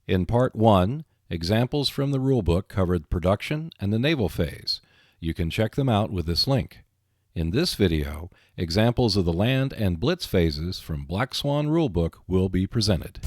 In Part 1, examples from the rulebook covered production and the naval phase. You can check them out with this link. In this video, examples of the land and blitz phases from Black Swan rulebook will be presented.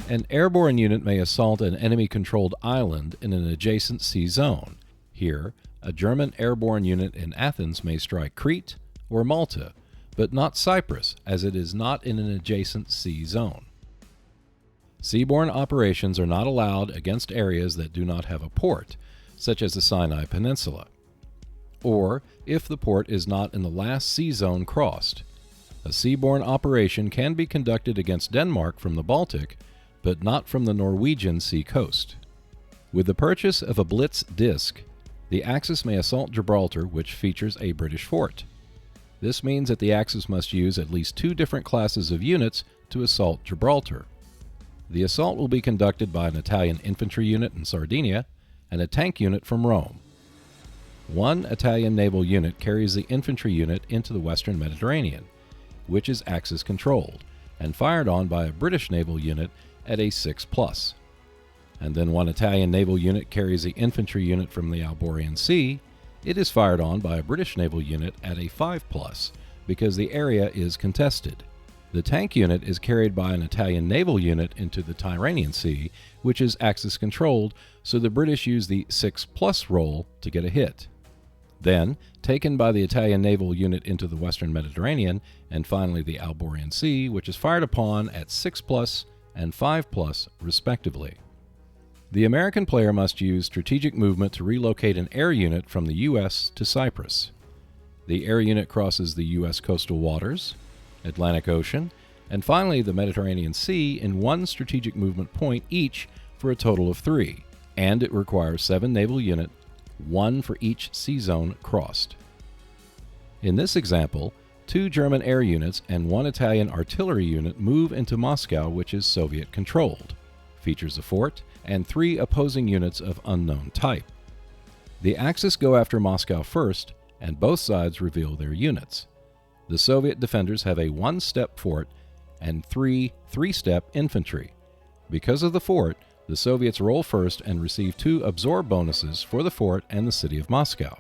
An airborne unit may assault an enemy-controlled island in an adjacent sea zone. Here, a German airborne unit in Athens may strike Crete or Malta, but not Cyprus, as it is not in an adjacent sea zone. Seaborne operations are not allowed against areas that do not have a port, such as the Sinai Peninsula, or if the port is not in the last sea zone crossed. A seaborne operation can be conducted against Denmark from the Baltic, but not from the Norwegian sea coast. With the purchase of a Blitz disc, the Axis may assault Gibraltar, which features a British fort. This means that the Axis must use at least two different classes of units to assault Gibraltar. The assault will be conducted by an Italian infantry unit in Sardinia and a tank unit from Rome. One Italian naval unit carries the infantry unit into the western Mediterranean, which is Axis-controlled, and fired on by a British naval unit at a 6+. And then one Italian naval unit carries the infantry unit from the Iberian Sea. It is fired on by a British naval unit at a 5+, because the area is contested. The tank unit is carried by an Italian naval unit into the Tyrrhenian Sea, which is Axis-controlled, so the British use the 6+ roll to get a hit. Then, taken by the Italian naval unit into the western Mediterranean, and finally the Iberian Sea, which is fired upon at 6+ and 5+, respectively. The American player must use strategic movement to relocate an air unit from the U.S. to Cyprus. The air unit crosses the U.S. coastal waters, Atlantic Ocean, and finally the Mediterranean Sea in one strategic movement point each for a total of 3, and it requires 7 naval units, 1 for each sea zone crossed. In this example, 2 German air units and 1 Italian artillery unit move into Moscow, which is Soviet-controlled, features a fort, and 3 opposing units of unknown type. The Axis go after Moscow first, and both sides reveal their units. The Soviet defenders have a 1-step fort and 3 3-step infantry. Because of the fort, the Soviets roll first and receive 2 absorb bonuses for the fort and the city of Moscow.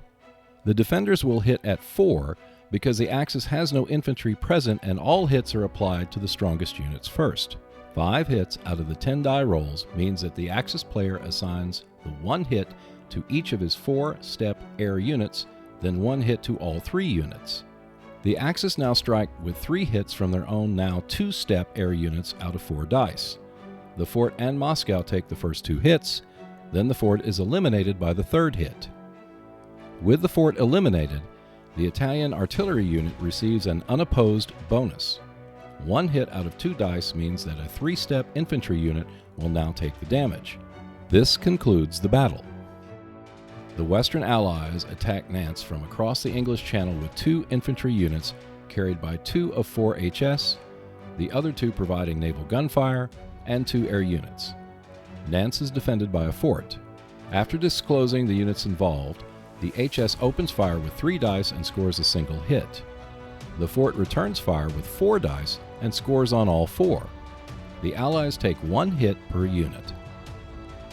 The defenders will hit at 4 because the Axis has no infantry present and all hits are applied to the strongest units first. 5 hits out of the 10 die rolls means that the Axis player assigns the 1 hit to each of his 4-step air units, then 1 hit to all 3 units. The Axis now strike with 3 hits from their own now 2-step air units out of 4 dice. The fort and Moscow take the first 2 hits, then the fort is eliminated by the 3rd hit. With the fort eliminated, the Italian artillery unit receives an unopposed bonus. 1 hit out of 2 dice means that a 3-step infantry unit will now take the damage. This concludes the battle. The Western Allies attack Nance from across the English Channel with 2 infantry units carried by 2 of 4 HS, the other 2 providing naval gunfire, and 2 air units. Nance is defended by a fort. After disclosing the units involved, the HS opens fire with 3 dice and scores a single hit. The fort returns fire with 4 dice and scores on all 4. The Allies take 1 hit per unit.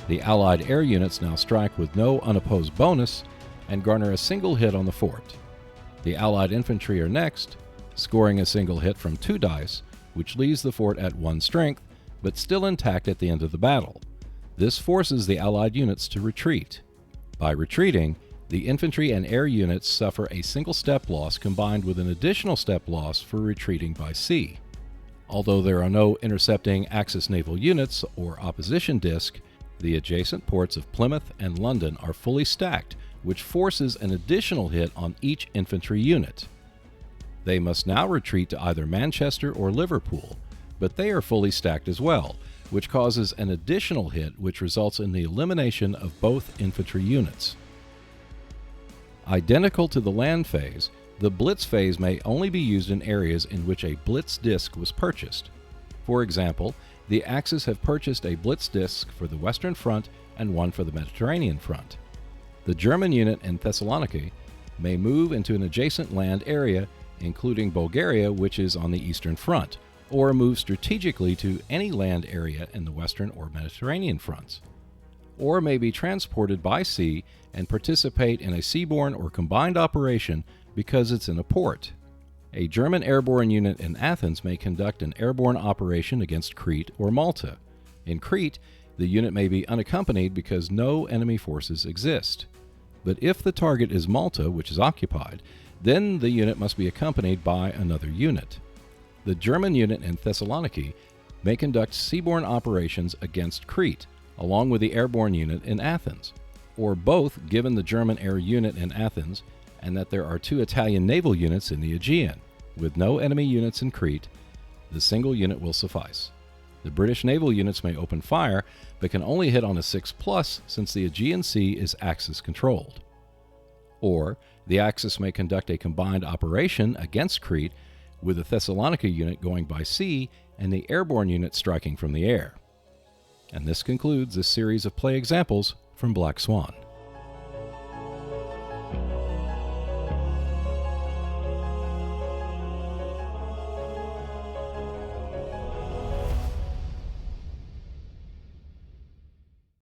The Allied air units now strike with no unopposed bonus and garner a single hit on the fort. The Allied infantry are next, scoring a single hit from 2 dice, which leaves the fort at 1 strength, but still intact at the end of the battle. This forces the Allied units to retreat. By retreating, the infantry and air units suffer a single step loss combined with an additional step loss for retreating by sea. Although there are no intercepting Axis naval units or opposition disc, the adjacent ports of Plymouth and London are fully stacked, which forces an additional hit on each infantry unit. They must now retreat to either Manchester or Liverpool, but they are fully stacked as well, which causes an additional hit which results in the elimination of both infantry units. Identical to the land phase, the Blitz phase may only be used in areas in which a Blitz disc was purchased. For example, the Axis have purchased a Blitz disc for the Western Front and 1 for the Mediterranean Front. The German unit in Thessaloniki may move into an adjacent land area including Bulgaria, which is on the Eastern Front, or move strategically to any land area in the Western or Mediterranean fronts, or may be transported by sea and participate in a seaborne or combined operation because it's in a port. A German airborne unit in Athens may conduct an airborne operation against Crete or Malta. In Crete, the unit may be unaccompanied because no enemy forces exist. But if the target is Malta, which is occupied, then the unit must be accompanied by another unit. The German unit in Thessaloniki may conduct seaborne operations against Crete, along with the airborne unit in Athens, or both given the German air unit in Athens and that there are 2 Italian naval units in the Aegean. With no enemy units in Crete, the single unit will suffice. The British naval units may open fire, but can only hit on a 6+ since the Aegean Sea is Axis-controlled. Or, the Axis may conduct a combined operation against Crete, with the Thessalonica unit going by sea and the airborne unit striking from the air. And this concludes this series of play examples from Black Swan.